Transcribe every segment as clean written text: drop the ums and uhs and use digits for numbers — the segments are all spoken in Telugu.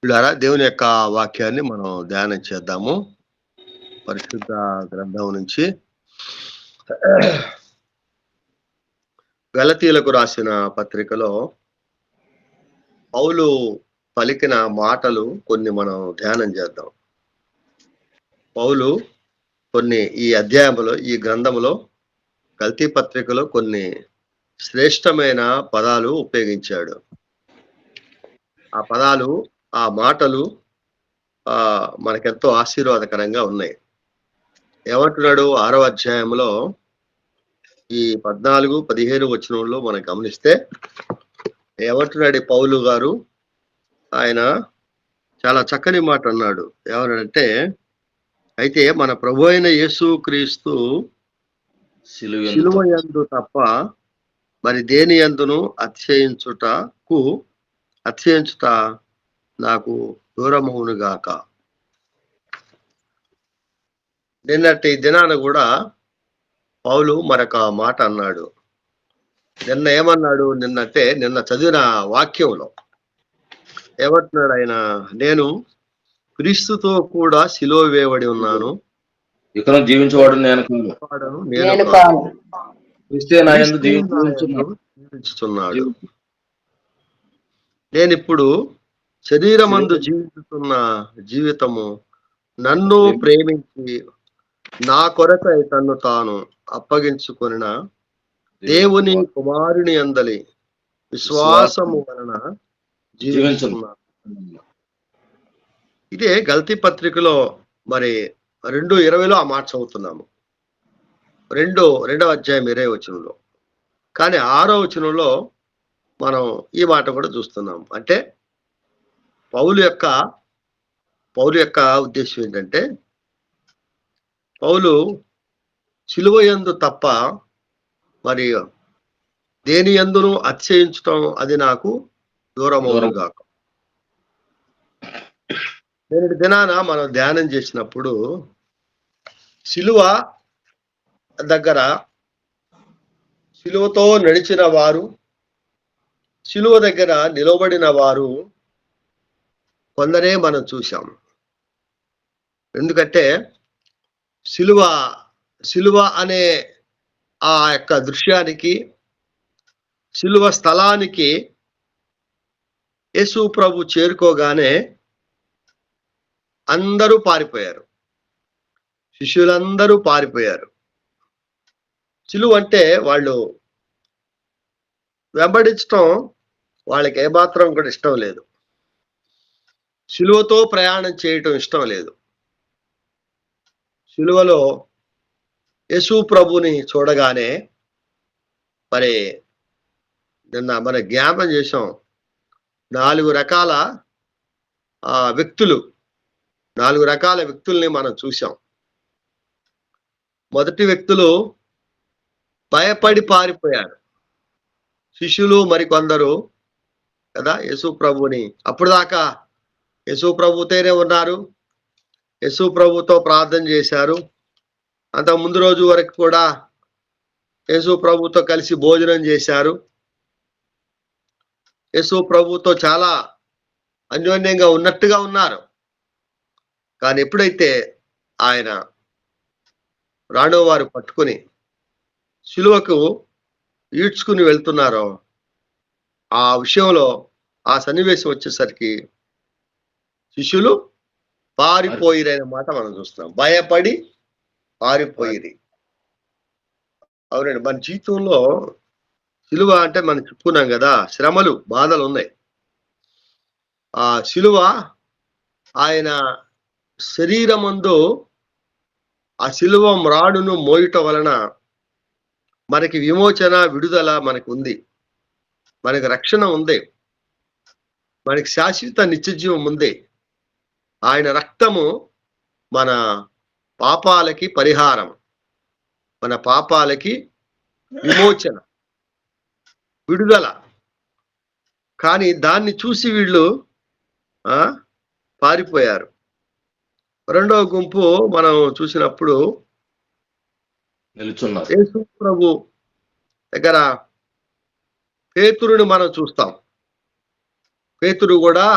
పిల్లారా దేవుని యొక్క వాక్యాన్ని మనం ధ్యానం చేద్దాము. పరిశుద్ధ గ్రంథం నుంచి గలతీయులకు రాసిన పత్రికలో పౌలు పలికిన మాటలు కొన్ని మనం ధ్యానం చేద్దాం. పౌలు కొన్ని ఈ అధ్యాయంలో ఈ గ్రంథంలో గలతీ పత్రికలో కొన్ని శ్రేష్టమైన పదాలు ఉపయోగించాడు. ఆ పదాలు, ఆ మాటలు మనకెంతో ఆశీర్వాదకరంగా ఉన్నాయి. ఏమంటున్నాడు 6వ అధ్యాయంలో ఈ 14, 15 వచనంలో మనం గమనిస్తే ఏమంటున్నాడు పౌలు గారు? ఆయన చాలా చక్కని మాట అన్నాడు. ఏమనంటే, అయితే మన ప్రభు అయిన యేసు క్రీస్తు శిలువ యందు తప్ప మరి దేని యందును అతిశయించుట నాకు దూరమవును గాక. నిన్నటి దినాన కూడా పౌలు మరొక మాట అన్నాడు. నిన్న ఏమన్నాడు? నిన్న చదివిన వాక్యంలో ఏమంటున్నాడు ఆయన? నేను క్రీస్తుతో కూడా సిలువ వేయబడి ఉన్నాను, ఇక జీవించేవాడు నేను కాను, క్రీస్తే నా యందు జీవించుచున్నాడు. నేనిప్పుడు శరీరమందు జీవిస్తున్న జీవితము నన్ను ప్రేమించి నా కొరకై తన్ను తాను అప్పగించుకొనిన దేవుని కుమారుని అందలి విశ్వాసము వలన జీవించున్నాను. ఇదే గలతీ పత్రికలో మరి 2:20లో ఆ మాట చదువుతున్నాము. 2వ అధ్యాయం 20వ వచనంలో. కానీ 6వ వచనంలో మనం ఈ మాట కూడా చూస్తున్నాం. అంటే పౌలు యొక్క ఉద్దేశం ఏంటంటే, పౌలు సిలువ యందు తప్ప మరి దేని యందును అతిశయించటం అది నాకు దూరమవును గాక. నేటి దినాన మనం ధ్యానం చేసినప్పుడు సిలువ దగ్గర సిలువతో నడిచిన వారు, సిలువ దగ్గర నిలబడిన వారు కొందరే మనం చూశాం. ఎందుకంటే సిలువ అనే ఆ యొక్క దృశ్యానికి, సిలువ స్థలానికి యేసు ప్రభు చేరుకోగానే అందరూ పారిపోయారు. శిష్యులందరూ పారిపోయారు. సిలువ అంటే వాళ్ళు వెంబడించటం వాళ్ళకి ఏమాత్రం కూడా ఇష్టం లేదు. సిలువతో ప్రయాణం చేయటం ఇష్టం లేదు. సిలువలో యేసు ప్రభుని చూడగానే మరి నిన్న మనం జ్ఞాపం చేసాం, 4 రకాల వ్యక్తుల్ని మనం చూసాం. మొదటి వ్యక్తులు భయపడి పారిపోయారు. శిష్యులు మరికొందరు కదా యేసు ప్రభుని అప్పుడు దాకా యేసు ప్రభుతోనే ఉన్నారు, యేసు ప్రభుతో ప్రార్థన చేశారు. అంత ముందు రోజు వరకు కూడా యేసు ప్రభుతో కలిసి భోజనం చేశారు. యేసు ప్రభుతో చాలా అన్యోన్యంగా ఉన్నట్టుగా ఉన్నారు. కానీ ఎప్పుడైతే ఆయన రాణో వారు పట్టుకుని సిలువకు ఈడ్చుకుని వెళ్తున్నారో ఆ విషయంలో, ఆ సన్నివేశం వచ్చేసరికి శిష్యులు పారిపోయిరనే మాట మనం చూస్తున్నాం. భయపడి పారిపోయిరి. అవునండి, మన జీవితంలో సిలువ అంటే మనం చెప్పుకున్నాం కదా, శ్రమలు, బాధలు ఉన్నాయి. ఆ సిలువ ఆయన శరీరమందు ఆ సిలువ మ్రాడును మోయటం వలన మనకి విమోచన, విడుదల మనకు ఉంది. మనకి రక్షణ ఉంది. మనకి శాశ్వత నిత్యజీవం ఉంది. ఆయన రక్తము మన పాపాలకి పరిహారం, మన పాపాలకి విమోచన, విడుదల. కానీ దాన్ని చూసి వీళ్ళు పారిపోయారు. రెండవ గుంపు మనం చూసినప్పుడు యేసు ప్రభు దగ్గర పేతురుని మనం చూస్తాం. పేతురు కూడా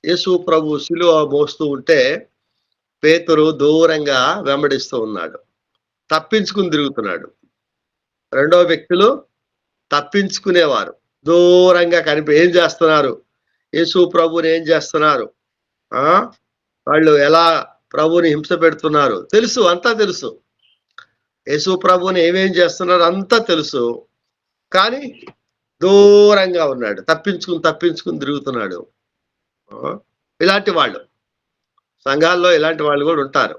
యేసు ప్రభు శిలువ మోస్తూ ఉంటే పేతురు దూరంగా వెంబడిస్తూ ఉన్నాడు, తప్పించుకుని తిరుగుతున్నాడు. రెండో వ్యక్తులు తప్పించుకునేవారు, దూరంగా ఏం చేస్తున్నారు, యేసు ప్రభుని ఏం చేస్తున్నారు, వాళ్ళు ఎలా ప్రభుని హింస పెడుతున్నారు తెలుసు, అంతా తెలుసు. యేసు ప్రభుని ఏమేం చేస్తున్నారు అంతా తెలుసు, కానీ దూరంగా ఉన్నాడు, తప్పించుకుని తిరుగుతున్నాడు. ఇలాంటి వాళ్ళు సంఘాల్లో ఇలాంటి వాళ్ళు కూడా ఉంటారు.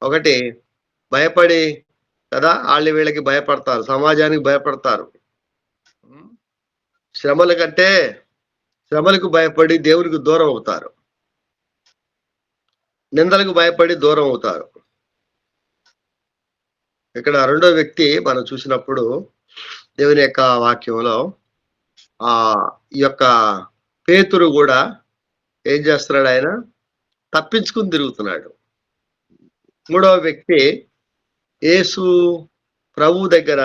ఒకటి భయపడి కదా, వాళ్ళు వీళ్ళకి భయపడతారు, సమాజానికి భయపడతారు. శ్రమలకు భయపడి దేవునికి దూరం అవుతారు, నిందలకు భయపడి దూరం అవుతారు. ఇక్కడ రెండో వ్యక్తి మనం చూసినప్పుడు దేవుని యొక్క వాక్యంలో ఈ యొక్క పేతురు కూడా ఏం చేస్తున్నాడు, ఆయన తప్పించుకుని తిరుగుతున్నాడు. మూడవ వ్యక్తి యేసు ప్రభు దగ్గర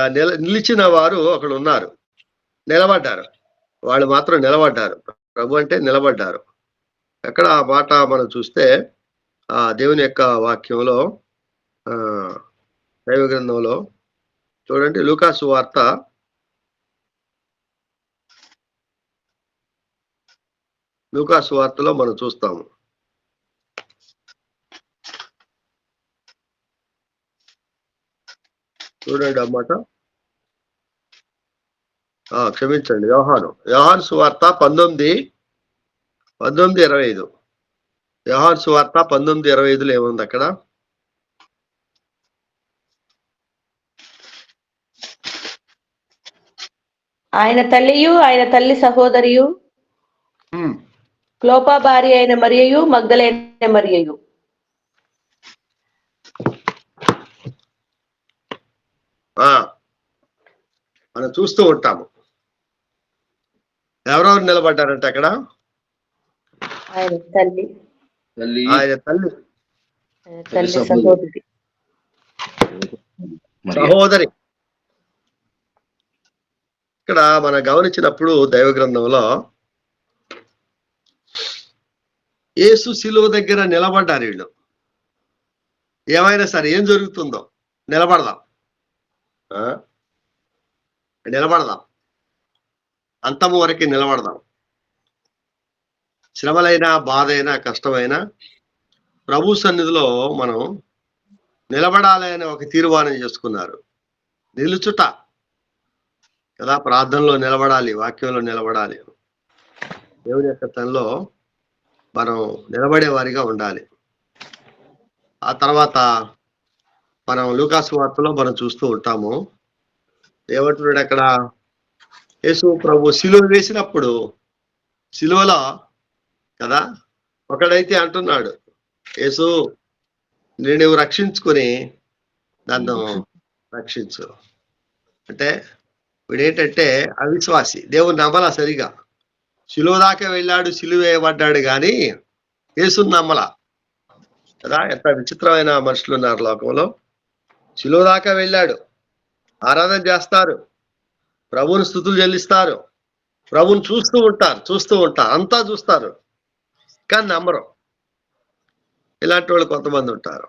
నిలిచిన వారు అక్కడ ఉన్నారు, నిలబడ్డారు. వాళ్ళు మాత్రం నిలబడ్డారు, ప్రభు అంటే నిలబడ్డారు. ఎక్కడ ఆ మాట మనం చూస్తే దేవుని యొక్క వాక్యంలో దైవ గ్రంథంలో చూడండి, లూకాసు వార్తలో మనం చూస్తాము. చూడండి అన్నమాట, క్షమించండి, యోహాను సువార్త 19:25. యోహాను సువార్త 19:25లో ఏముంది అక్కడ? ఆయన తల్లియు ఆయన తల్లి సహోదరియు క్లోపా భార్య అయిన మరియయు మగ్దలేనే మరియయు. మనం చూస్తూ ఉంటాము, ఎవరెవరు నిలబడ్డారంటే అక్కడ ఆయన తల్లి సహోదరి. ఇక్కడ మనం గమనించినప్పుడు దైవ గ్రంథంలో యేసు శిలువ దగ్గర నిలబడ్డారు వీళ్ళు. ఏమైనా సరే ఏం జరుగుతుందో నిలబడదాం, అంతము వరకు నిలబడదాం. శ్రమలైనా, బాధ అయినా, కష్టమైనా ప్రభు సన్నిధిలో మనం నిలబడాలి అని ఒక తీర్మానం చేసుకున్నారు. నిలుచుట కదా, ప్రార్థనలో నిలబడాలి, వాక్యంలో నిలబడాలి, దేవుని యొక్క తనలో మనం నిలబడే వారిగా ఉండాలి. ఆ తర్వాత మనం లూకాసు వార్తలో మనం చూస్తూ ఉంటాము, ఏమంటున్నాడు అక్కడ, యేసు ప్రభు శిలువ వేసినప్పుడు శిలువలో కదా ఒకడైతే అంటున్నాడు, యేసు నేను రక్షించుకొని నన్ను రక్షించు అంటే, వీడేంటంటే అవిశ్వాసి, దేవుని నమ్మలా సరిగా. శిలువ దాకా వెళ్ళాడు, శిలువ వేయబడ్డాడు, కానీ యేసుని నమ్మలా కదా. ఎంత విచిత్రమైన మనుషులు ఉన్నారు లోకంలో. శిలువ దాకా వెళ్ళాడు, ఆరాధన చేస్తారు, ప్రభువుని స్తుతులు చెల్లిస్తారు, ప్రభువుని చూస్తూ ఉంటారు, అంతా చూస్తారు, కానీ నమ్మరు. ఇలాంటి వాళ్ళు కొంతమంది ఉంటారు.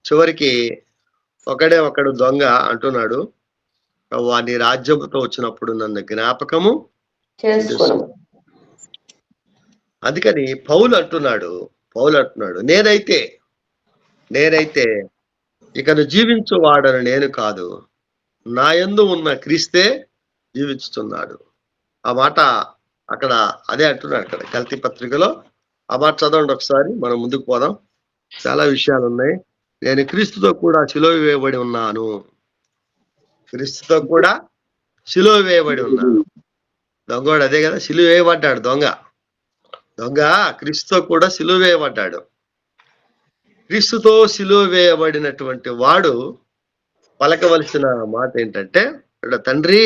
చివరికి ఒకడు దొంగ అంటున్నాడు, ప్రభువా నీ రాజ్యంతో వచ్చినప్పుడు నన్ను జ్ఞాపకము చేసుకో. అందుకని పౌలు అంటున్నాడు, నేనైతే ఇకను జీవించువాడను నేను కాదు, నా యందు ఉన్న క్రీస్తే జీవించుతున్నాడు. ఆ మాట అక్కడ అదే అంటున్నాడు, అక్కడ గలతీ పత్రికలో ఆ మాట చదవండి ఒకసారి, మనం ముందుకు పోదాం. చాలా విషయాలు ఉన్నాయి. నేను క్రీస్తుతో కూడా సిలువ వేయబడి ఉన్నాను, క్రీస్తుతో కూడా సిలువ వేయబడి ఉన్నాను. దొంగోడు అదే కదా, సిలువ వేయబడ్డాడు. దొంగ క్రీస్తుతో కూడా సిలువ వేయబడ్డాడు. క్రీస్తుతో సిలువ వేయబడినటువంటి వాడు పలకవలసిన మాట ఏంటంటే, తండ్రి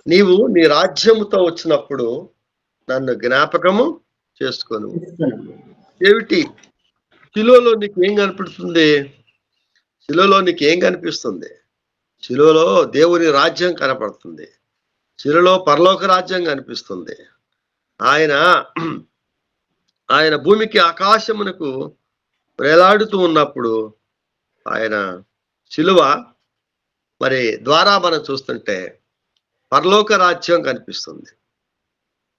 నీవు నీ రాజ్యముతో వచ్చినప్పుడు నన్ను జ్ఞాపకము చేసుకోను. ఏమిటి శిలువలో నీకు ఏం కనిపిస్తుంది? శిలువలో దేవుని రాజ్యం కనపడుతుంది, శిలువలో పరలోక రాజ్యం కనిపిస్తుంది. ఆయన ఆయన భూమికి ఆకాశమునకు వేలాడుతూ ఉన్నప్పుడు ఆయన శిలువ మరి ద్వారా మనం చూస్తుంటే పరలోక రాజ్యం కనిపిస్తుంది.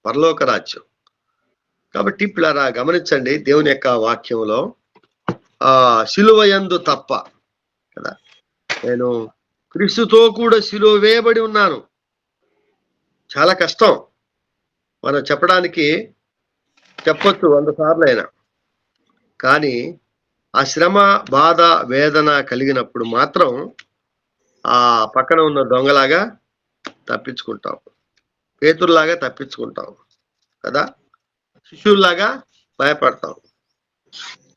పరలోక రాజ్యం. కాబట్టి పిల్లరా గమనించండి, దేవుని యొక్క వాక్యంలో శిలువ యందు తప్ప కదా, నేను క్రీస్తుతో కూడా శిలువ వేయబడి ఉన్నాను. చాలా కష్టం మనం చెప్పొచ్చు 100 సార్లు అయినా, కానీ ఆ శ్రమ, బాధ, వేదన కలిగినప్పుడు మాత్రం ఆ పక్కన ఉన్న దొంగలాగా తప్పించుకుంటాం, పేతురులాగా తప్పించుకుంటాం కదా, శిష్యుల్లాగా భయపడతాం.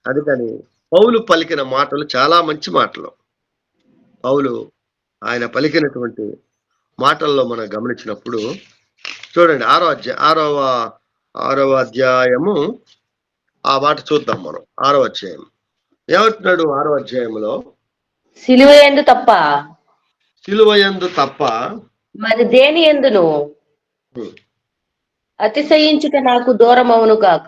అందుకని పౌలు పలికిన మాటలు చాలా మంచి మాటలు. పౌలు ఆయన పలికినటువంటి మాటల్లో మనం గమనించినప్పుడు చూడండి, 6వ అధ్యాయము ఆ మాట చూద్దాం మనం. 6వ అధ్యాయం ఏమంటున్నాడు? 6వ అధ్యాయంలో సిలువ యందు తప్ప మరి దేని యందును అతిశయించుట నాకు దూరమవును గాక.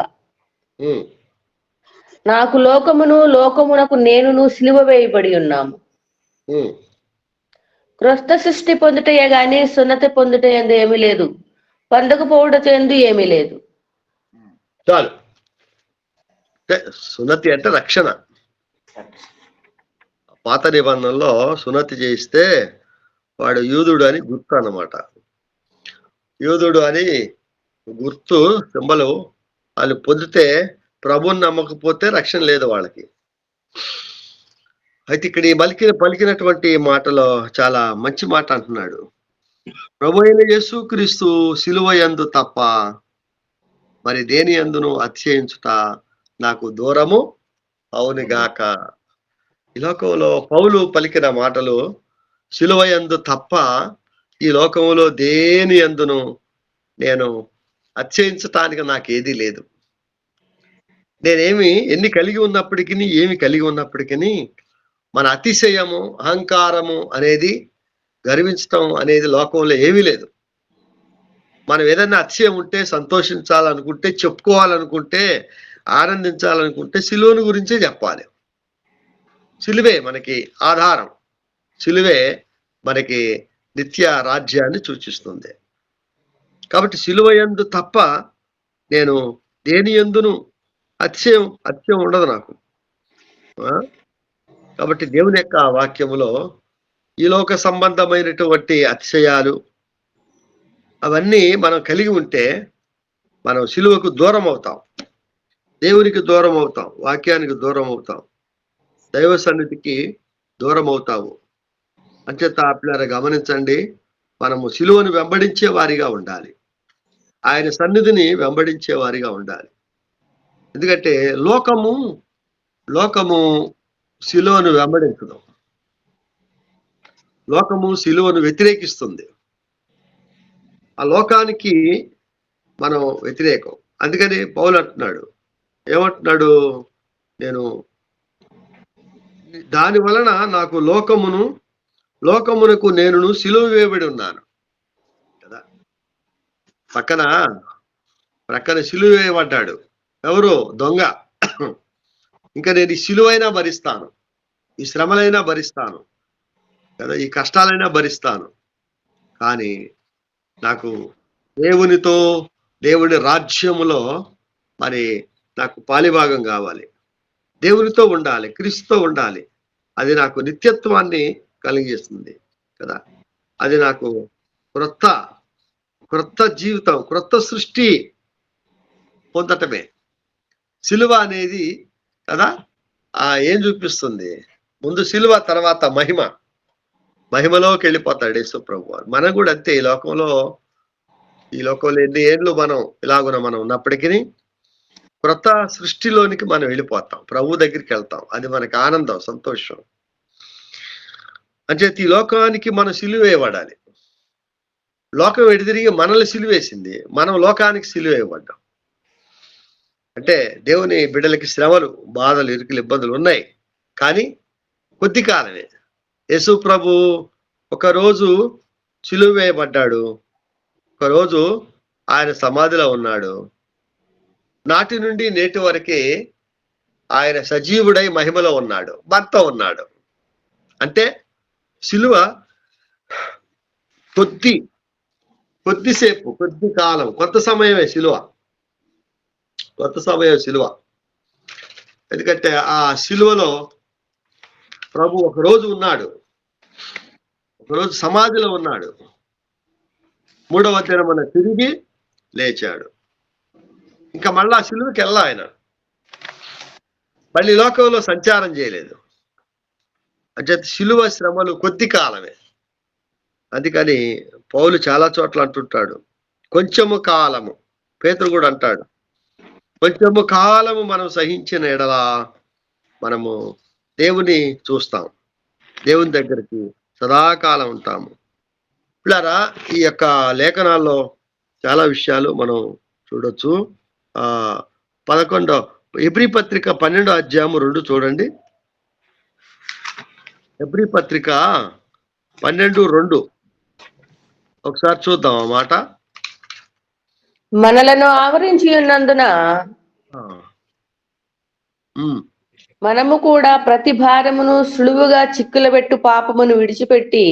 నాకు లోకమును లోకమునకు నేనును సిలువ వేయబడి ఉన్నాము. క్రొత్త సృష్టి పొందుటయే గాని సున్నతి పొందుట ఎందు ఏమీ లేదు, పొందకపోవడత ఎందు ఏమీ లేదు. చాలు. సున్నతి అంటే రక్షణ. పాత నిబంధనలో సున్నతి చేయిస్తే వాడు యూదుడు అని గుర్తు అన్నమాట. యూదుడు అని గుర్తు, సింబలు వాళ్ళు పొందితే ప్రభుని నమ్మకపోతే రక్షణ లేదు వాళ్ళకి. అయితే ఇక్కడ ఈ పలికినటువంటి మాటలో చాలా మంచి మాట అంటున్నాడు. ప్రభు అయిన యేసుక్రీస్తు శిలువ యందు తప్ప మరి దేని యందును అతిశయించుట నాకు దూరము అవునుగాక. ఈ లోకంలో పౌలు పలికిన మాటలు శిలువ యందు తప్ప ఈ లోకంలో దేని యందును నేను అతిశయించటానికి నాకేదీ లేదు. ఎన్ని కలిగి ఉన్నప్పటికీ మన అతిశయము, అహంకారము అనేది, గర్వించటం అనేది లోకంలో ఏమీ లేదు. మనం ఏదైనా అతిశయం ఉంటే, సంతోషించాలనుకుంటే, చెప్పుకోవాలనుకుంటే, ఆనందించాలనుకుంటే సిలువను గురించే చెప్పాలి. సిలువే మనకి ఆధారం. సిలువే మనకి నిత్య రాజ్యాన్ని సూచిస్తుంది. కాబట్టి సిలువ యందు తప్ప నేను దేని యందును అతిశయం ఉండదు నాకు. కాబట్టి దేవుని యొక్క వాక్యములో ఈ లోక సంబంధమైనటువంటి అతిశయాలు అవన్నీ మనం కలిగి ఉంటే మనం సిలువకు దూరం అవుతాం, దేవునికి దూరం అవుతాం, వాక్యానికి దూరం అవుతాం, దైవ సన్నిధికి దూరం అవుతాము. అంచేత పిల్లలు గమనించండి, మనము సిలువను వెంబడించే వారిగా ఉండాలి, ఆయన సన్నిధిని వెంబడించే వారిగా ఉండాలి. ఎందుకంటే లోకము సిలువను వెంబడించడం, లోకము సిలువను వ్యతిరేకిస్తుంది. ఆ లోకానికి మనం వ్యతిరేకం. అందుకని పౌలు ఏమంటున్నాడు? నేను దాని వలన నాకు లోకమునకు నేనును సిలువ వేయబడి ఉన్నాను కదా. ప్రక్కన సిలువ వేయబడ్డాడు ఎవరు? దొంగ. ఇంకా నేను ఈ సిలువైనా భరిస్తాను, ఈ శ్రమలైనా భరిస్తాను కదా, ఈ కష్టాలైనా భరిస్తాను, కానీ నాకు దేవుని రాజ్యములో మరి నాకు పాలిభాగం కావాలి, దేవునితో ఉండాలి, క్రీస్తుతో ఉండాలి. అది నాకు నిత్యత్వాన్ని కలిగిస్తుంది కదా. అది నాకు క్రొత్త జీవితం, క్రొత్త సృష్టి పొందటమే. సిలువ అనేది కదా ఏం చూపిస్తుంది? ముందు సిలువ, తర్వాత మహిమలోకి వెళ్ళిపోతాడు యేసు ప్రభువు. మనం కూడా అంతే. ఈ లోకంలో ఎన్ని ఏళ్ళు మనం ఉన్నప్పటికీ క్రొత్త సృష్టిలోనికి మనం వెళ్ళిపోతాం, ప్రభు దగ్గరికి వెళ్తాం. అది మనకి ఆనందం, సంతోషం. అంటే ఈ లోకానికి మనం సిలువేయబడాలి. లోకం ఎడితిరిగి మనల్ని సిలువేసింది, మనం లోకానికి సిలువేయబడ్డాం. అంటే దేవుని బిడ్డలకి శ్రమలు, బాధలు, ఇరుకులు, ఇబ్బందులు ఉన్నాయి, కానీ కొద్ది కాలమే. యేసు ప్రభు ఒకరోజు సిలువ వేయబడ్డాడు, ఒకరోజు ఆయన సమాధిలో ఉన్నాడు, నాటి నుండి నేటి వరకే ఆయన సజీవుడై మహిమలో ఉన్నాడు, మనతో ఉన్నాడు. అంటే సిలువ కొద్దిసేపు, కొద్ది కాలం, కొంత సమయమే సిలువ, కొంత సమయం సిలువ. ఎందుకంటే ఆ సిలువలో ప్రభు ఒకరోజు ఉన్నాడు, ఒకరోజు సమాధిలో ఉన్నాడు, 3వ దినమున తిరిగి లేచాడు. ఇంకా మళ్ళా సిలువకి వెళ్ళా ఆయన, మళ్ళీ లోకంలో సంచారం చేయలేదు. అంటే సిలువ శ్రమలు కొద్ది కాలమే. అందుకని పౌలు చాలా చోట్ల అంటుంటాడు, కొంచెము కాలము. పేతురు కూడా అంటాడు, కొంచెము కాలము మనం సహించిన ఎడలా మనము దేవుని చూస్తాం, దేవుని దగ్గరికి సదాకాలం ఉంటాము. పిల్లరా, ఈ యొక్క లేఖనాల్లో చాలా విషయాలు మనం చూడొచ్చు. 11 హెబ్రీ పత్రిక 12వ అధ్యాయము 2 చూడండి. హెబ్రీ పత్రిక 12:2 ఒకసారి చూద్దాం ఆ మాట. మనలను ఆవరించి ఉన్నందున మనము కూడా ప్రతి భారమును సులువుగా చిక్కులబెట్టు పాపమును విడిచిపెట్టి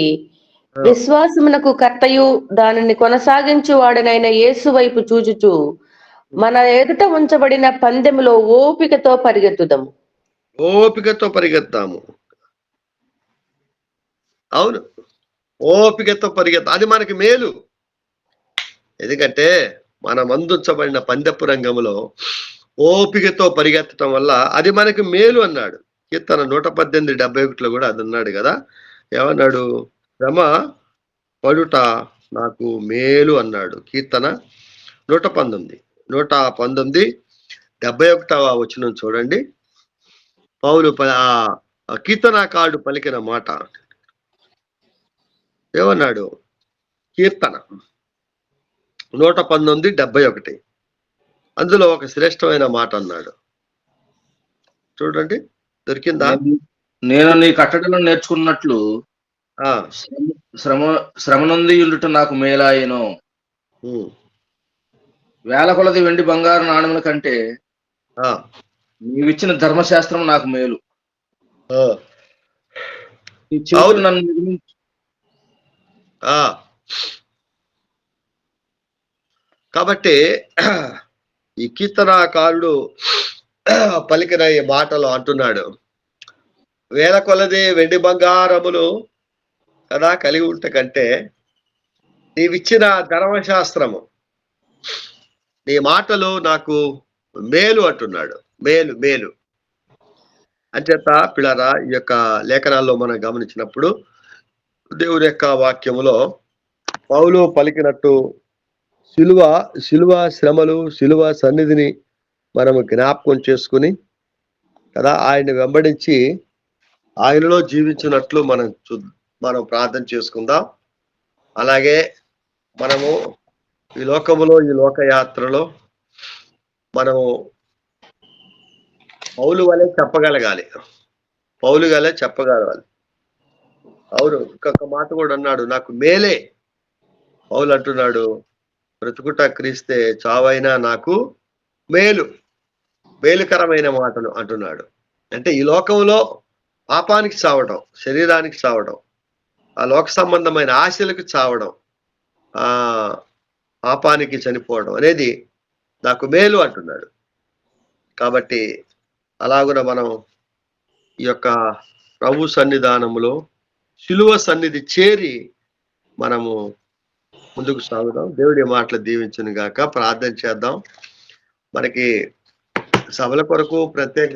విశ్వాసమునకు కర్తయు దానిని కొనసాగించు వాడనైన యేసు వైపు చూచుచు మన ఎదుట ఉంచబడిన పందెములో ఓపికతో పరిగెత్తుదాము. ఓపికతో పరిగెత్తాము. అవును, ఓపికతో పరిగెత్తాం. అది మనకి మేలు. ఎందుకంటే మన మందుంచబడిన పందెపు రంగంలో ఓపికతో పరిగెత్తడం వల్ల అది మనకి మేలు అన్నాడు. కీర్తన 118:71 కూడా అది అన్నాడు కదా. ఏమన్నాడు? శ్రమ పడుట నాకు మేలు అన్నాడు. కీర్తన 119:71 వచనం చూడండి. పౌలు కీర్తనాకారుడు పలికిన మాట ఏమన్నాడు? కీర్తన 119:71 అందులో ఒక శ్రేష్టమైన మాట అన్నాడు. చూడండి, దొరికిందా? నేను నీ కట్టడలను నేర్చుకున్నట్లు శ్రమ నుండి ఉండుట నాకు మేలాయను. వేల కొలది వెండి బంగారు నాణముల కంటే నీవిచ్చిన ధర్మశాస్త్రం నాకు మేలు. నన్ను కాబట్టి ఈ కీర్తనాకారుడు పలికిన ఈ మాటలు అంటున్నాడు, వేల కొలది వెండి బంగారములు కదా కలిగి ఉంట కంటే నీవిచ్చిన ధర్మశాస్త్రము, నీ మాటలు నాకు మేలు అంటున్నాడు. మేలు మేలు అంచేత పిల్లరా, ఈ యొక్క లేఖనాల్లో మనం గమనించినప్పుడు దేవుని యొక్క వాక్యములో పౌలు పలికినట్టు శిలువ శ్రమలు, శిలువ సన్నిధిని మనము జ్ఞాపకం చేసుకుని కదా ఆయన్ని వెంబడించి ఆయనలో జీవించినట్లు మనం ప్రార్థన చేసుకుందాం. అలాగే మనము ఈ లోకములో, ఈ లోకయాత్రలో మనము పౌలు వలె చెప్పగలగాలి. అవును, ఇంకొక మాట కూడా అన్నాడు, నాకు మేలే. పౌలు అంటున్నాడు, బ్రతుకుట క్రీస్తే, చావైనా నాకు మేలుకరమైన మాటలు అంటున్నాడు. అంటే ఈ లోకంలో పాపానికి చావడం, శరీరానికి చావడం, ఆ లోక సంబంధమైన ఆశలకు చావడం, పాపానికి చనిపోవడం అనేది నాకు మేలు అంటున్నాడు. కాబట్టి అలాగున మనం ఈ యొక్క ప్రభు సన్నిధానములో శిలువ సన్నిధి చేరి మనము ముందుకు సాగుదాం. దేవుడి మాటలు దీవించును గాక. ప్రార్థన చేద్దాం. మనకి సభల కొరకు ప్రత్యేక